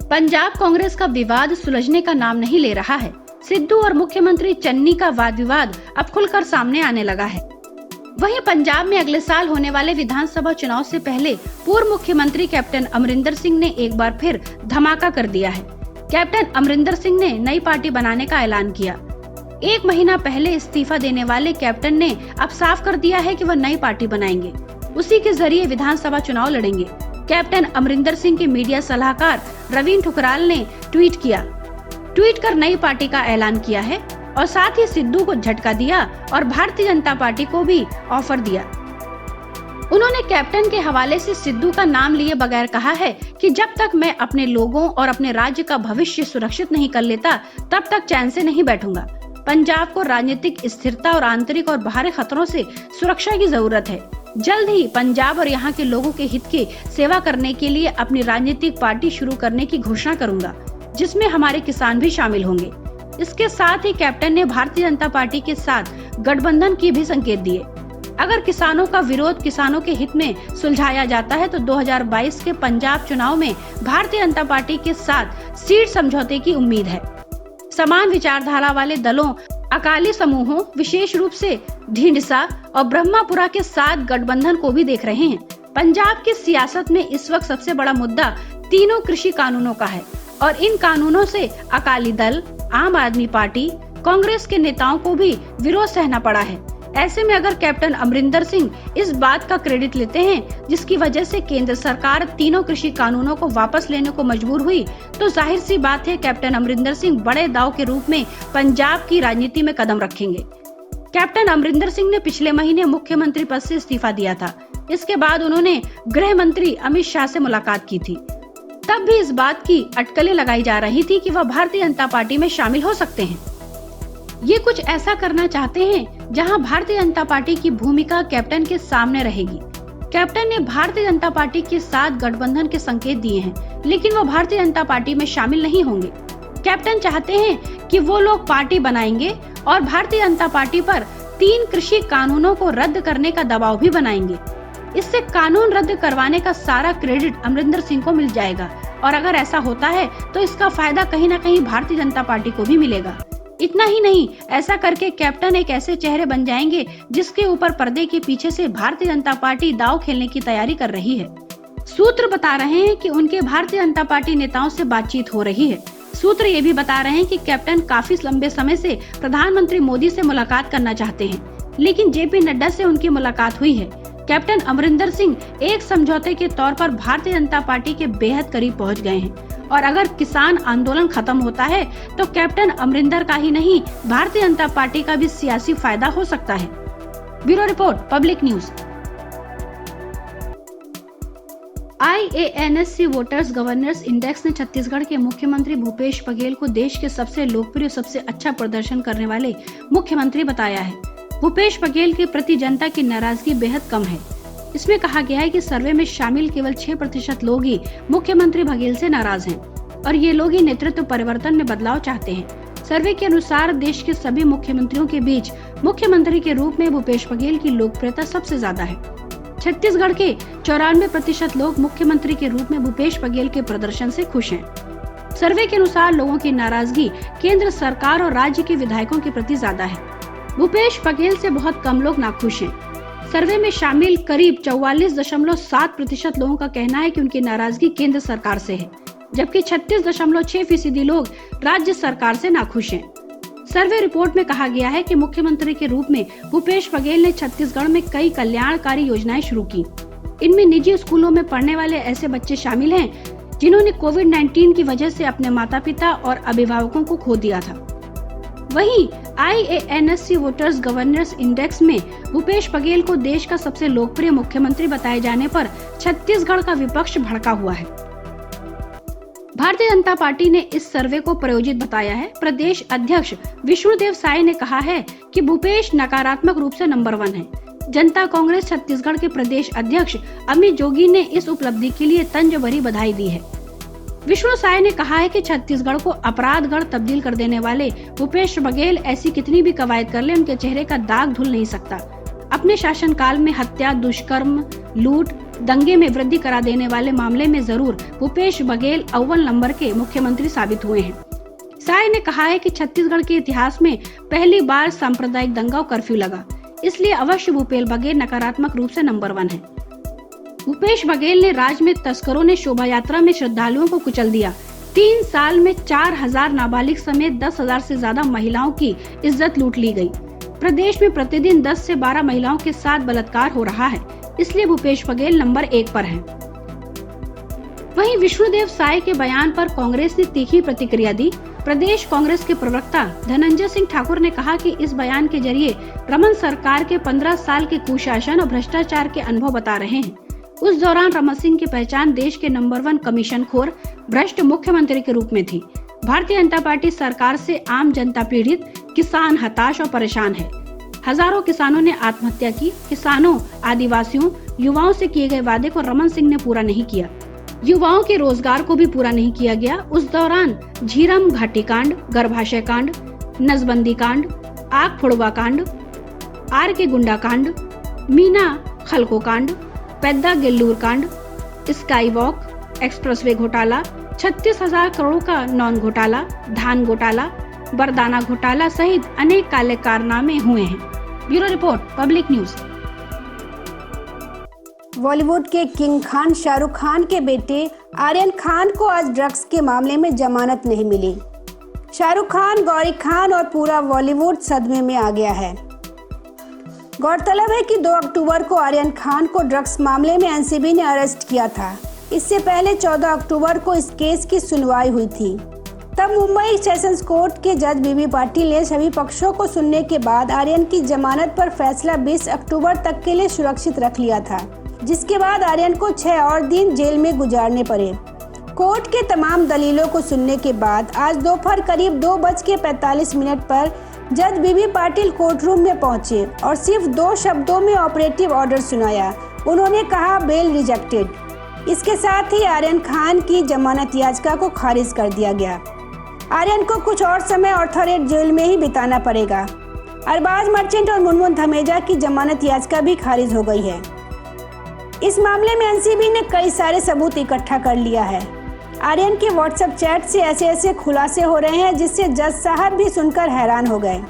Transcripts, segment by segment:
पंजाब कांग्रेस का विवाद सुलझने का नाम नहीं ले रहा है। सिद्धू और मुख्यमंत्री चन्नी का वाद विवाद अब खुलकर सामने आने लगा है। वहीं पंजाब में अगले साल होने वाले विधानसभा चुनाव से पहले पूर्व मुख्यमंत्री कैप्टन अमरिंदर सिंह ने एक बार फिर धमाका कर दिया है। कैप्टन अमरिंदर सिंह ने नई पार्टी बनाने का ऐलान किया। एक महीना पहले इस्तीफा देने वाले कैप्टन ने अब साफ कर दिया है कि वह नई पार्टी बनाएंगे, उसी के जरिए विधानसभा चुनाव लड़ेंगे। कैप्टन अमरिंदर सिंह के मीडिया सलाहकार रवीन ठुकराल ने ट्वीट कर नई पार्टी का ऐलान किया है और साथ ही सिद्धू को झटका दिया और भारतीय जनता पार्टी को भी ऑफर दिया। उन्होंने कैप्टन के हवाले से सिद्धू का नाम लिए बगैर कहा है कि जब तक मैं अपने लोगों और अपने राज्य का भविष्य सुरक्षित नहीं कर लेता तब तक चैन से नहीं बैठूंगा। पंजाब को राजनीतिक स्थिरता और आंतरिक और बाहरी खतरों से सुरक्षा की जरूरत है। जल्द ही पंजाब और यहाँ के लोगों के हित की सेवा करने के लिए अपनी राजनीतिक पार्टी शुरू करने की घोषणा करूंगा, जिसमें हमारे किसान भी शामिल होंगे। इसके साथ ही कैप्टन ने भारतीय जनता पार्टी के साथ गठबंधन की भी संकेत दिए। अगर किसानों का विरोध किसानों के हित में सुलझाया जाता है तो 2022 के पंजाब चुनाव में भारतीय जनता पार्टी के साथ सीट समझौते की उम्मीद है। समान विचारधारा वाले दलों, अकाली समूहों, विशेष रूप से ढींढसा और ब्रह्मपुरा के साथ गठबंधन को भी देख रहे हैं। पंजाब की सियासत में इस वक्त सबसे बड़ा मुद्दा तीनों कृषि कानूनों का है और इन कानूनों से अकाली दल, आम आदमी पार्टी, कांग्रेस के नेताओं को भी विरोध सहना पड़ा है। ऐसे में अगर कैप्टन अमरिंदर सिंह इस बात का क्रेडिट लेते हैं जिसकी वजह से केंद्र सरकार तीनों कृषि कानूनों को वापस लेने को मजबूर हुई, तो जाहिर सी बात है कैप्टन अमरिंदर सिंह बड़े दांव के रूप में पंजाब की राजनीति में कदम रखेंगे। कैप्टन अमरिंदर सिंह ने पिछले महीने मुख्यमंत्री पद से इस्तीफा दिया था। इसके बाद उन्होंने गृह मंत्री अमित शाह से मुलाकात की थी। तब भी इस बात की अटकलें लगाई जा रही थी कि वह भारतीय जनता पार्टी में शामिल हो सकते हैं। ये कुछ ऐसा करना चाहते हैं जहां भारतीय जनता पार्टी की भूमिका कैप्टन के सामने रहेगी। कैप्टन ने भारतीय जनता पार्टी के साथ गठबंधन के संकेत दिए हैं, लेकिन वो भारतीय जनता पार्टी में शामिल नहीं होंगे। कैप्टन चाहते हैं कि वो लोग पार्टी बनाएंगे और भारतीय जनता पार्टी पर 3 कृषि कानूनों को रद्द करने का दबाव भी बनाएंगे। इससे कानून रद्द करवाने का सारा क्रेडिट अमरिंदर सिंह को मिल जाएगा और अगर ऐसा होता है तो इसका फायदा कहीं न कहीं भारतीय जनता पार्टी को भी मिलेगा। इतना ही नहीं, ऐसा करके कैप्टन एक ऐसे चेहरे बन जाएंगे जिसके ऊपर पर्दे के पीछे से भारतीय जनता पार्टी दांव खेलने की तैयारी कर रही है। सूत्र बता रहे हैं कि उनके भारतीय जनता पार्टी नेताओं से बातचीत हो रही है। सूत्र ये भी बता रहे हैं कि कैप्टन काफी लंबे समय से प्रधानमंत्री मोदी से मुलाकात करना चाहते हैं, लेकिन जेपी नड्डा से उनकी मुलाकात हुई है। कैप्टन अमरिंदर सिंह एक समझौते के तौर पर भारतीय जनता पार्टी के बेहद करीब पहुंच गए हैं और अगर किसान आंदोलन खत्म होता है तो कैप्टन अमरिंदर का ही नहीं भारतीय जनता पार्टी का भी सियासी फायदा हो सकता है। Bureau report, public news. IANSC voters governance index ने छत्तीसगढ़ के मुख्यमंत्री भूपेश बघेल को देश के सबसे लोकप्रिय, सबसे अच्छा प्रदर्शन करने वाले मुख्यमंत्री बताया है। भूपेश बघेल के प्रति जनता की नाराजगी बेहद कम है। इसमें कहा गया है कि सर्वे में शामिल केवल 6% लोग ही मुख्यमंत्री बघेल से नाराज हैं और ये लोग ही नेतृत्व परिवर्तन में बदलाव चाहते हैं। सर्वे के अनुसार देश के सभी मुख्यमंत्रियों के बीच मुख्यमंत्री के रूप में भूपेश बघेल की लोकप्रियता सबसे ज्यादा है। छत्तीसगढ़ के 94% लोग मुख्यमंत्री के रूप में भूपेश बघेल के प्रदर्शन से खुश हैं। सर्वे के अनुसार लोगों की नाराजगी केंद्र सरकार और राज्य के विधायकों के प्रति ज्यादा है। भूपेश बघेल से बहुत कम लोग नाखुश हैं। सर्वे में शामिल करीब 44.7% लोगों का कहना है कि उनकी नाराजगी केंद्र सरकार से है, जबकि 36.6% लोग राज्य सरकार से नाखुश हैं। सर्वे रिपोर्ट में कहा गया है कि मुख्यमंत्री के रूप में भूपेश बघेल ने छत्तीसगढ़ में कई कल्याणकारी योजनाएं शुरू की। इनमें निजी स्कूलों में पढ़ने वाले ऐसे बच्चे शामिल हैं जिन्होंने कोविड-19 की वजह से अपने माता पिता और अभिभावकों को खो दिया था। वहीं IANSC वोटर्स गवर्नेंस इंडेक्स में भूपेश बघेल को देश का सबसे लोकप्रिय मुख्यमंत्री बताए जाने पर छत्तीसगढ़ का विपक्ष भड़का हुआ है। भारतीय जनता पार्टी ने इस सर्वे को प्रायोजित बताया है। प्रदेश अध्यक्ष विष्णुदेव साय ने कहा है कि भूपेश नकारात्मक रूप से नंबर 1 है। जनता कांग्रेस छत्तीसगढ़ के प्रदेश अध्यक्ष अमित जोगी ने इस उपलब्धि के लिए तंज भरी बधाई दी है। विष्णु साय ने कहा है कि छत्तीसगढ़ को अपराधगढ़ तब्दील कर देने वाले भूपेश बघेल ऐसी कितनी भी कवायद कर ले, उनके चेहरे का दाग धुल नहीं सकता। अपने शासनकाल में हत्या, दुष्कर्म, लूट, दंगे में वृद्धि करा देने वाले मामले में जरूर भूपेश बघेल अव्वल नंबर के मुख्यमंत्री साबित हुए हैं। साय ने कहा है कि छत्तीसगढ़ के इतिहास में पहली बार सांप्रदायिक दंगा और कर्फ्यू लगा, इसलिए अवश्य भूपेश बघेल नकारात्मक रूप से नंबर 1 है। भूपेश बघेल ने राज्य में तस्करों ने शोभा यात्रा में श्रद्धालुओं को कुचल दिया। 3 साल में 4000 नाबालिग समेत 10,000 से ज्यादा महिलाओं की इज्जत लूट ली गई। प्रदेश में प्रतिदिन 10 से 12 महिलाओं के साथ बलात्कार हो रहा है, इसलिए भूपेश बघेल नंबर 1 पर है। वहीं विष्णुदेव साय के बयान पर कांग्रेस ने तीखी प्रतिक्रिया दी। प्रदेश कांग्रेस के प्रवक्ता धनंजय सिंह ठाकुर ने कहा कि इस बयान के जरिए रमन सरकार के 15 साल के कुशासन और भ्रष्टाचार के अनुभव बता रहे हैं। उस दौरान रमन सिंह की पहचान देश के नंबर 1 कमीशनखोर भ्रष्ट मुख्यमंत्री के रूप में थी। भारतीय जनता पार्टी सरकार से आम जनता पीड़ित, किसान हताश और परेशान है। हजारों किसानों ने आत्महत्या की। किसानों, आदिवासियों, युवाओं से किए गए वादे को रमन सिंह ने पूरा नहीं किया। युवाओं के रोजगार को भी पूरा नहीं किया गया। उस दौरान झीरम घाटी कांड, गर्भाशय कांड, नसबंदी कांड, आग फुड़वा कांड, आर के गुंडा कांड, मीना खलको कांड, पैदा गिल्लूर कांड, स्काई वॉक, एक्सप्रेसवे घोटाला, 36,000 करोड़ का नॉन घोटाला, धान घोटाला, बरदाना घोटाला सहित अनेक काले कारनामे हुए हैं। Bureau report, public news. Bollywood के किंग खान शाहरुख खान के बेटे आर्यन खान को आज ड्रग्स के मामले में जमानत नहीं मिली। शाहरुख खान, गौरी खान और पूरा बॉलीवुड सदमे में आ गया है। गौरतलब है कि 2 अक्टूबर को आर्यन खान को ड्रग्स मामले में एनसीबी ने अरेस्ट किया था। इससे पहले 14 अक्टूबर को इस केस की सुनवाई हुई थी। तब मुंबई सेशंस कोर्ट के जज बीबी पाटिल ने सभी पक्षों को सुनने के बाद आर्यन की जमानत पर फैसला 20 अक्टूबर तक के लिए सुरक्षित रख लिया था, जिसके बाद आर्यन को 6 और दिन जेल में गुजारने पड़े। कोर्ट के तमाम दलीलों को सुनने के बाद आज दोपहर करीब 2:45 पर जज बीबी पाटिल कोर्ट रूम में पहुंचे और सिर्फ 2 शब्दों में ऑपरेटिव ऑर्डर सुनाया। उन्होंने कहा, बेल रिजेक्टेड। इसके साथ ही आर्यन खान की जमानत याचिका को खारिज कर दिया गया। आर्यन को कुछ और समय ऑर्थोरेट जेल में ही बिताना पड़ेगा। अरबाज मर्चेंट और मुनमुन धमेजा की जमानत याचिका भी खारिज हो गई है। इस मामले में एनसीबी ने कई सारे सबूत इकट्ठा कर लिया है। आर्यन के व्हाट्सएप चैट से ऐसे खुलासे हो रहे हैं जिससे जज साहब भी सुनकर हैरान हो गए।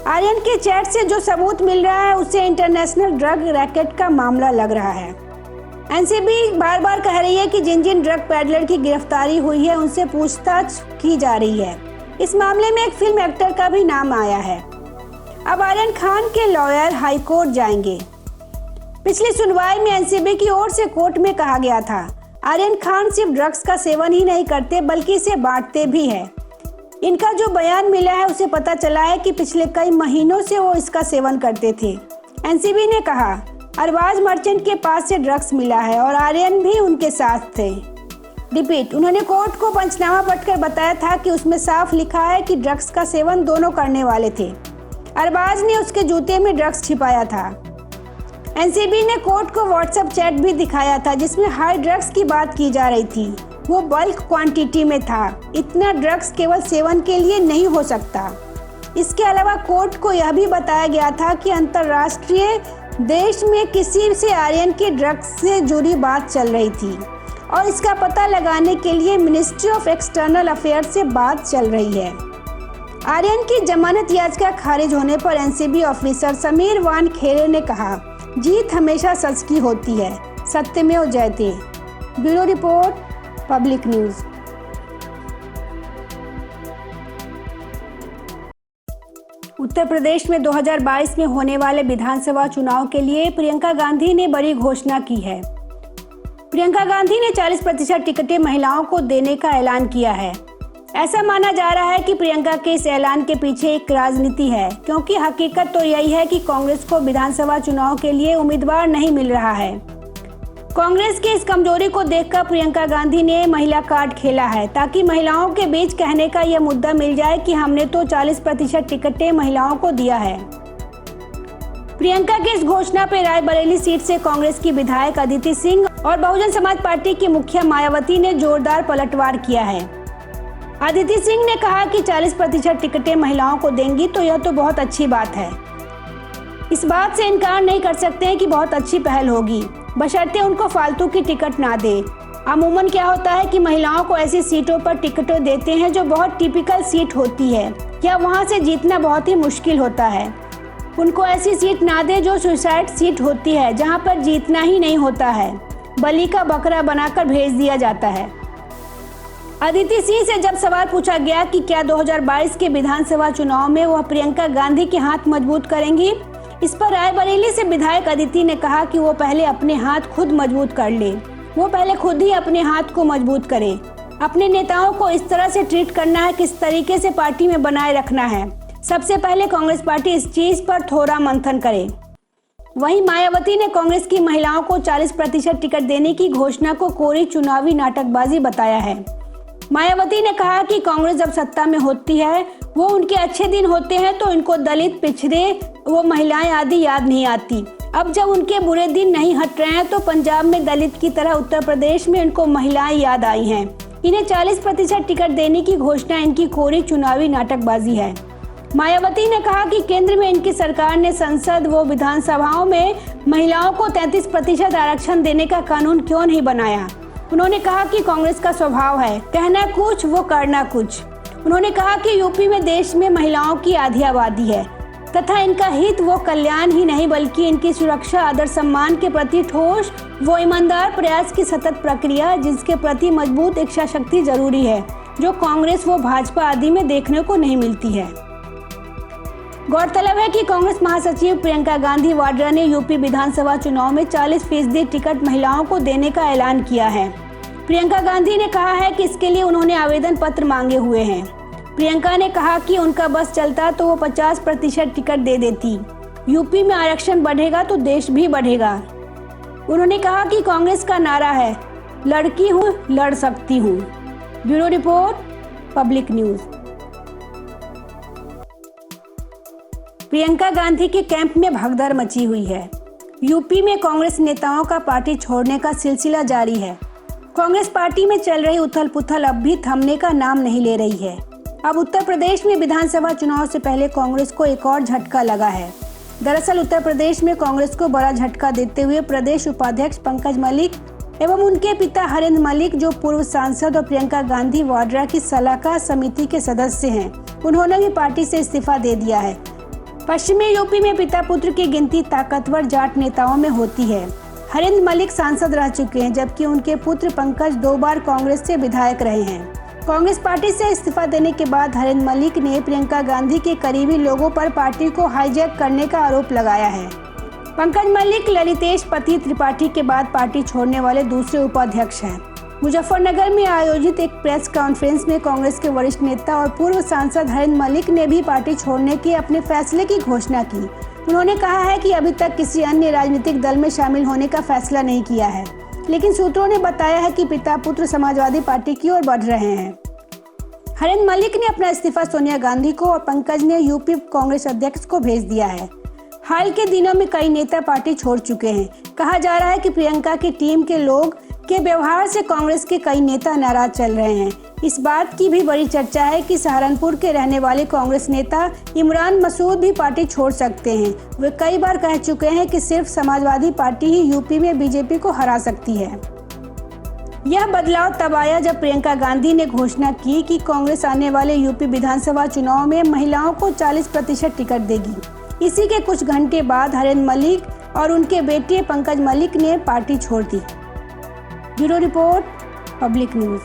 आर्यन के चैट से जो सबूत मिल रहा है उससे इंटरनेशनल ड्रग रैकेट का मामला लग रहा है। एनसीबी बार बार कह रही है कि जिन ड्रग पैडलर की गिरफ्तारी हुई है उनसे पूछताछ की जा रही है। इस मामले में एक फिल्म एक्टर का भी नाम आया है। अब आर्यन खान के लॉयर हाई कोर्ट जाएंगे। पिछली सुनवाई में एनसीबी की ओर से कोर्ट में कहा गया था, आर्यन खान सिर्फ ड्रग्स का सेवन ही नहीं करते बल्कि इसे बांटते भी हैं। इनका जो बयान मिला है उसे पता चला है कि पिछले कई महीनों से वो इसका सेवन करते थे। एनसीबी ने कहा, अरबाज मर्चेंट के पास से ड्रग्स मिला है और आर्यन भी उनके साथ थे। रिपीट, उन्होंने कोर्ट को पंचनामा पढ़कर बताया था कि उसमें साफ लिखा है कि ड्रग्स का सेवन दोनों करने वाले थे। अरबाज ने उसके जूते में ड्रग्स छिपाया था। एनसीबी ने कोर्ट को व्हाट्सएप चैट भी दिखाया था जिसमें हाई ड्रग्स की बात की जा रही थी। वो बल्क क्वांटिटी में था। इतना ड्रग्स केवल सेवन के लिए नहीं हो सकता। इसके अलावा कोर्ट को यह भी बताया गया था कि अंतर्राष्ट्रीय देश में किसी से आर्यन के ड्रग्स से जुड़ी बात चल रही थी और इसका पता लगाने के लिए मिनिस्ट्री ऑफ एक्सटर्नल अफेयर से बात चल रही है। आर्यन की जमानत याचिका खारिज होने पर एनसीबी ऑफिसर समीर वानखेड़े ने कहा, जीत हमेशा सच की होती है, सत्यमेव जयते। Bureau report, public news. Uttar Pradesh में 2022 में होने वाले विधानसभा चुनाव के लिए प्रियंका गांधी ने बड़ी घोषणा की है। प्रियंका गांधी ने 40% टिकटें महिलाओं को देने का ऐलान किया है। ऐसा माना जा रहा है कि प्रियंका के इस ऐलान के पीछे एक राजनीति है, क्योंकि हकीकत तो यही है कि कांग्रेस को विधानसभा चुनाव के लिए उम्मीदवार नहीं मिल रहा है। कांग्रेस की इस कमजोरी को देखकर प्रियंका गांधी ने महिला कार्ड खेला है, ताकि महिलाओं के बीच कहने का यह मुद्दा मिल जाए कि हमने तो 40% टिकटें महिलाओं को दिया है। प्रियंका की इस घोषणा पर रायबरेली सीट से कांग्रेस की विधायक अदिति सिंह और बहुजन समाज पार्टी की मुखिया मायावती ने जोरदार पलटवार किया है। अदिति सिंह ने कहा कि 40% टिकटें महिलाओं को देंगी तो यह तो बहुत अच्छी बात है। इस बात से इनकार नहीं कर सकते हैं कि बहुत अच्छी पहल होगी, बशर्ते उनको फालतू की टिकट ना दे। अमूमन क्या होता है कि महिलाओं को ऐसी सीटों पर टिकटें देते हैं जो बहुत टिपिकल सीट होती है या वहां से जीतना बहुत ही मुश्किल होता है। उनको ऐसी सीट ना दे जो सुसाइड सीट होती है, जहां पर जीतना ही नहीं होता है, बलि का बकरा बनाकर भेज दिया जाता है। अदिति सिंह से जब सवाल पूछा गया कि क्या 2022 के विधानसभा चुनाव में वह प्रियंका गांधी के हाथ मजबूत करेंगी, इस पर रायबरेली से विधायक अदिति ने कहा कि वो पहले अपने हाथ खुद मजबूत कर ले, वो पहले खुद ही अपने हाथ को मजबूत करे। अपने नेताओं को इस तरह से ट्रीट करना है, किस तरीके से पार्टी में बनाए रखना है, सबसे पहले कांग्रेस पार्टी इस चीज पर थोड़ा मंथन करे। वहीं मायावती ने कांग्रेस की महिलाओं को 40% टिकट देने की घोषणा को कोरी चुनावी नाटकबाजी बताया है। मायावती ने कहा कि कांग्रेस जब सत्ता में होती है वो उनके अच्छे दिन होते हैं तो इनको दलित, पिछड़े, वो महिलाएं आदि याद नहीं आती। अब जब उनके बुरे दिन नहीं हट रहे हैं तो पंजाब में दलित की तरह उत्तर प्रदेश में इनको महिलाएं याद आई हैं। इन्हें 40% टिकट देने की घोषणा इनकी कोरी चुनावी नाटकबाजी है। मायावती ने कहा कि केंद्र में इनकी सरकार ने संसद व विधानसभाओं में महिलाओं को 33% आरक्षण देने का कानून क्यों नहीं बनाया। उन्होंने कहा कि कांग्रेस का स्वभाव है कहना कुछ वो करना कुछ। उन्होंने कहा कि यूपी में देश में महिलाओं की आधी आबादी है तथा इनका हित वो कल्याण ही नहीं बल्कि इनकी सुरक्षा, आदर, सम्मान के प्रति ठोस वो ईमानदार प्रयास की सतत प्रक्रिया, जिसके प्रति मजबूत इच्छा शक्ति जरूरी है, जो कांग्रेस व भाजपा आदि में देखने को नहीं मिलती है। गौरतलब है कि कांग्रेस महासचिव प्रियंका गांधी वाड्रा ने यूपी विधानसभा चुनाव में 40% टिकट महिलाओं को देने का ऐलान किया है। प्रियंका गांधी ने कहा है कि इसके लिए उन्होंने आवेदन पत्र मांगे हुए हैं। प्रियंका ने कहा कि उनका बस चलता तो वो 50% टिकट दे देती। यूपी में आरक्षण बढ़ेगा तो देश भी बढ़ेगा। उन्होंने कहा कि कांग्रेस का नारा है लड़की हूँ लड़ सकती हूँ। Bureau report, public news. Priyanka Gandhi के कैंप में भगदड़ मची हुई है। यूपी में कांग्रेस नेताओं का पार्टी छोड़ने का सिलसिला जारी है। कांग्रेस पार्टी में चल रही उथल पुथल अब भी थमने का नाम नहीं ले रही है। अब उत्तर प्रदेश में विधानसभा चुनाव से पहले कांग्रेस को एक और झटका लगा है। दरअसल उत्तर प्रदेश में कांग्रेस को बड़ा झटका देते हुए प्रदेश उपाध्यक्ष पंकज मलिक एवं उनके पिता हरेंद्र मलिक, जो पूर्व सांसद और प्रियंका गांधी वाड्रा की सलाहकार समिति के सदस्य हैं, उन्होंने भी पार्टी से इस्तीफा दे दिया है। पश्चिमी यूपी में पिता पुत्र की गिनती ताकतवर जाट नेताओं में होती है। हरेंद्र मलिक सांसद रह चुके हैं, जबकि उनके पुत्र पंकज 2 बार कांग्रेस से विधायक रहे हैं। कांग्रेस पार्टी से इस्तीफा देने के बाद हरेंद्र मलिक ने प्रियंका गांधी के करीबी लोगों पर पार्टी को हाईजैक करने का आरोप लगाया है। पंकज मलिक ललितेश पति त्रिपाठी के बाद पार्टी छोड़ने वाले दूसरे उपाध्यक्ष हैं। मुजफ्फरनगर में आयोजित एक प्रेस कॉन्फ्रेंस में कांग्रेस के वरिष्ठ नेता और पूर्व सांसद हरेंद्र मलिक ने भी पार्टी छोड़ने के अपने फैसले की घोषणा की। उन्होंने कहा है कि अभी तक किसी अन्य राजनीतिक दल में शामिल होने का फैसला नहीं किया है, लेकिन सूत्रों ने बताया है कि पिता पुत्र समाजवादी पार्टी की ओर बढ़ रहे हैं। हरेंद्र मलिक ने अपना इस्तीफा सोनिया गांधी को और पंकज ने यूपी कांग्रेस अध्यक्ष को भेज दिया है। हाल के दिनों में कई नेता पार्टी छोड़ चुके हैं। कहा जा रहा है कि प्रियंका की टीम के लोग के व्यवहार से कांग्रेस के कई नेता नाराज चल रहे हैं। इस बात की भी बड़ी चर्चा है कि सहारनपुर के रहने वाले कांग्रेस नेता इमरान मसूद भी पार्टी छोड़ सकते हैं। वे कई बार कह चुके हैं कि सिर्फ समाजवादी पार्टी ही यूपी में बीजेपी को हरा सकती है। यह बदलाव तब आया जब प्रियंका गांधी ने घोषणा की कि कांग्रेस आने वाले यूपी विधानसभा चुनाव में महिलाओं को 40% टिकट देगी। इसी के कुछ घंटे बाद हरेंद्र मलिक और उनके बेटे पंकज मलिक ने पार्टी छोड़ दी। Bureau report, public news.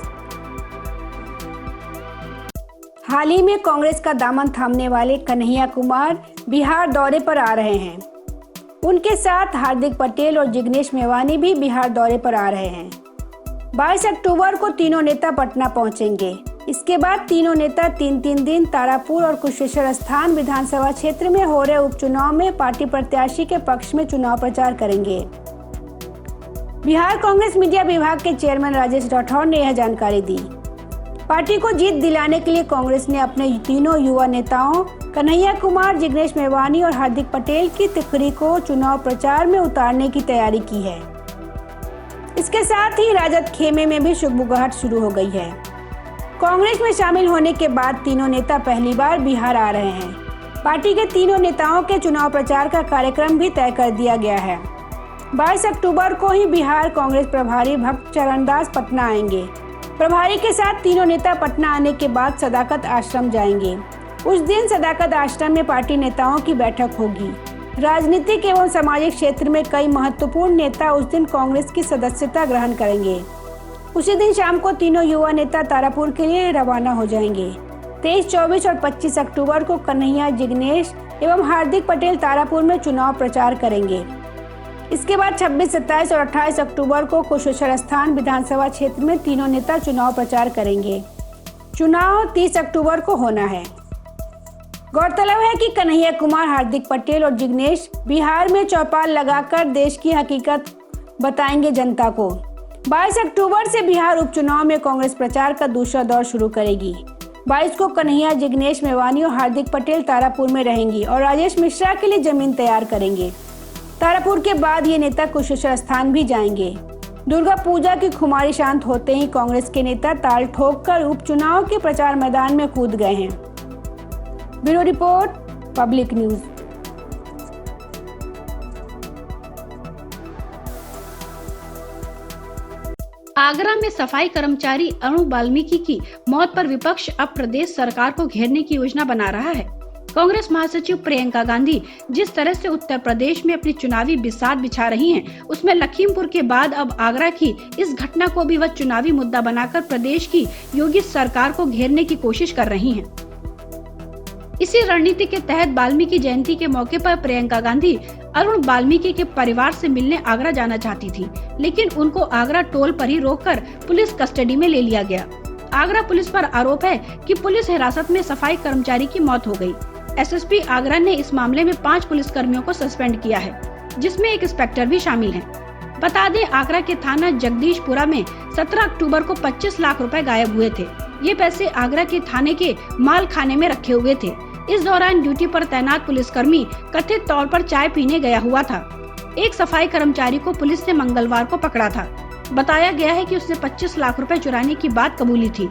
हाल ही में कांग्रेस का दामन थामने वाले कन्हैया कुमार बिहार दौरे पर आ रहे हैं। उनके साथ हार्दिक पटेल और जिग्नेश मेवानी भी बिहार दौरे पर आ रहे हैं। 22 अक्टूबर को तीनों नेता पटना पहुंचेंगे। इसके बाद तीनों नेता 3-3 दिन तारापुर और कुशेश्वर स्थान विधानसभा क्षेत्र में हो रहे उपचुनाव में पार्टी प्रत्याशी के पक्ष में चुनाव प्रचार करेंगे। बिहार कांग्रेस मीडिया विभाग के चेयरमैन राजेश राठौर ने यह जानकारी दी। पार्टी को जीत दिलाने के लिए कांग्रेस ने अपने तीनों युवा नेताओं कन्हैया कुमार, जिग्नेश मेवानी और हार्दिक पटेल की तिकड़ी को चुनाव प्रचार में उतारने की तैयारी की है। इसके साथ ही राजद खेमे में भी शुगबुगाहट शुरू हो गई है। कांग्रेस में शामिल होने के बाद तीनों नेता पहली बार बिहार आ रहे हैं। पार्टी के तीनों नेताओं के चुनाव प्रचार का कार्यक्रम भी तय कर दिया गया है। 22 अक्टूबर को ही बिहार कांग्रेस प्रभारी भक्त चरणदास पटना आएंगे। प्रभारी के साथ तीनों नेता पटना आने के बाद सदाकत आश्रम जाएंगे। उस दिन सदाकत आश्रम में पार्टी नेताओं की बैठक होगी। राजनीतिक एवं सामाजिक क्षेत्र में कई महत्वपूर्ण नेता उस दिन कांग्रेस की सदस्यता ग्रहण करेंगे। उसी दिन शाम को तीनों युवा नेता तारापुर के लिए रवाना हो जाएंगे। 23, 24 और 25 अक्टूबर को कन्हैया, जिग्नेश एवं हार्दिक पटेल तारापुर में चुनाव प्रचार करेंगे। इसके बाद 26, 27 और 28 अक्टूबर को कुशेश्वर स्थान विधानसभा क्षेत्र में तीनों नेता चुनाव प्रचार करेंगे। चुनाव 30 अक्टूबर को होना है। गौरतलब है कि कन्हैया कुमार, हार्दिक पटेल और जिग्नेश बिहार में चौपाल लगाकर देश की हकीकत बताएंगे जनता को। 22 अक्टूबर से बिहार उपचुनाव में कांग्रेस प्रचार का दूसरा दौर शुरू करेगी। 22 को कन्हैया, जिग्नेश मेवानी और हार्दिक पटेल तारापुर में रहेंगी और राजेश मिश्रा के लिए जमीन तैयार करेंगे। तारापुर के बाद ये नेता कुशेश्वर स्थान भी जाएंगे। दुर्गा पूजा की खुमारी शांत होते ही कांग्रेस के नेता ताल ठोककर उपचुनाव के प्रचार मैदान में कूद गए हैं। Bureau report, public news. Agra में सफाई कर्मचारी अरुण वाल्मीकि की मौत पर विपक्ष अब प्रदेश सरकार को घेरने की योजना बना रहा है। कांग्रेस महासचिव प्रियंका गांधी जिस तरह से उत्तर प्रदेश में अपनी चुनावी बिसात बिछा रही हैं, उसमें लखीमपुर के बाद अब आगरा की इस घटना को भी वह चुनावी मुद्दा बनाकर प्रदेश की योगी सरकार को घेरने की कोशिश कर रही हैं। इसी रणनीति के तहत वाल्मीकि जयंती के मौके पर प्रियंका गांधी अरुण वाल्मीकि के परिवार से मिलने आगरा जाना चाहती थी, लेकिन उनको आगरा टोल पर ही रोककर पुलिस कस्टडी में ले लिया गया। आगरा पुलिस पर आरोप है कि पुलिस हिरासत में सफाई कर्मचारी की मौत हो गई। एसएसपी आगरा ने इस मामले में 5 पुलिस कर्मियों को सस्पेंड किया है, जिसमें एक इंस्पेक्टर भी शामिल है। बता दें, आगरा के थाना जगदीशपुरा में 17 अक्टूबर को 25 लाख रुपए गायब हुए थे। ये पैसे आगरा के थाने के माल खाने में रखे हुए थे। इस दौरान ड्यूटी पर तैनात पुलिसकर्मी कथित तौर पर चाय पीने गया हुआ था। एक सफाई कर्मचारी को पुलिस ने मंगलवार को पकड़ा था। बताया गया है कि उसने 25 लाख रुपए चुराने की बात कबूली थी।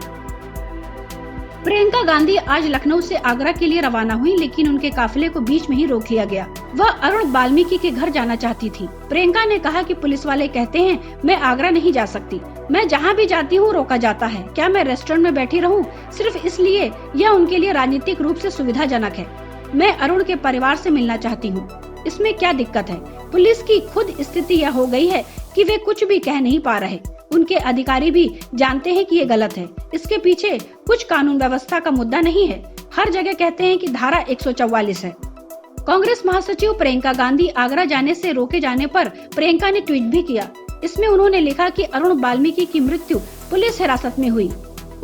प्रियंका गांधी आज लखनऊ से आगरा के लिए रवाना हुई, लेकिन उनके काफिले को बीच में ही रोक लिया गया। वह अरुण वाल्मीकि के घर जाना चाहती थी। प्रियंका ने कहा कि पुलिस वाले कहते हैं मैं आगरा नहीं जा सकती, मैं जहां भी जाती हूं रोका जाता है। क्या मैं रेस्टोरेंट में बैठी रहूं सिर्फ इसलिए? यह उनके लिए राजनीतिक रूप से सुविधाजनक है। मैं अरुण के परिवार से मिलना चाहती हूँ, इसमें क्या दिक्कत है? पुलिस की खुद स्थिति यह हो गई है कि वे कुछ भी कह नहीं पा रहे। उनके अधिकारी भी जानते हैं कि ये गलत है। इसके पीछे कुछ कानून व्यवस्था का मुद्दा नहीं है। हर जगह कहते हैं कि धारा 144 है। कांग्रेस महासचिव प्रियंका गांधी आगरा जाने से रोके जाने पर प्रियंका ने ट्वीट भी किया। इसमें उन्होंने लिखा कि अरुण वाल्मीकि की मृत्यु पुलिस हिरासत में हुई।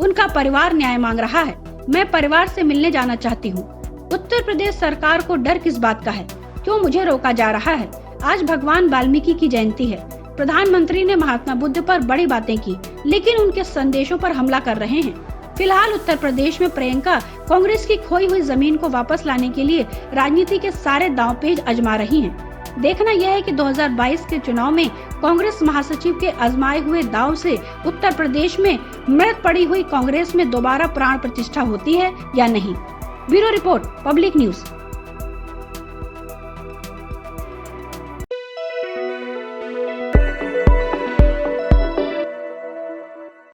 उनका परिवार न्याय मांग रहा है। मैं परिवार से मिलने जाना चाहती हूँ। उत्तर प्रदेश सरकार को डर किस बात का है? क्यों मुझे रोका जा रहा है? आज भगवान वाल्मीकि की जयंती है। प्रधानमंत्री ने महात्मा बुद्ध पर बड़ी बातें की, लेकिन उनके संदेशों पर हमला कर रहे हैं। फिलहाल उत्तर प्रदेश में प्रियंका कांग्रेस की खोई हुई जमीन को वापस लाने के लिए राजनीति के सारे दांवपेच आजमा रही हैं। देखना यह है कि 2022 के चुनाव में कांग्रेस महासचिव के आजमाए हुए दांव से उत्तर प्रदेश में मृत पड़ी हुई कांग्रेस में दोबारा प्राण प्रतिष्ठा होती है या नहीं। Bureau report, public news.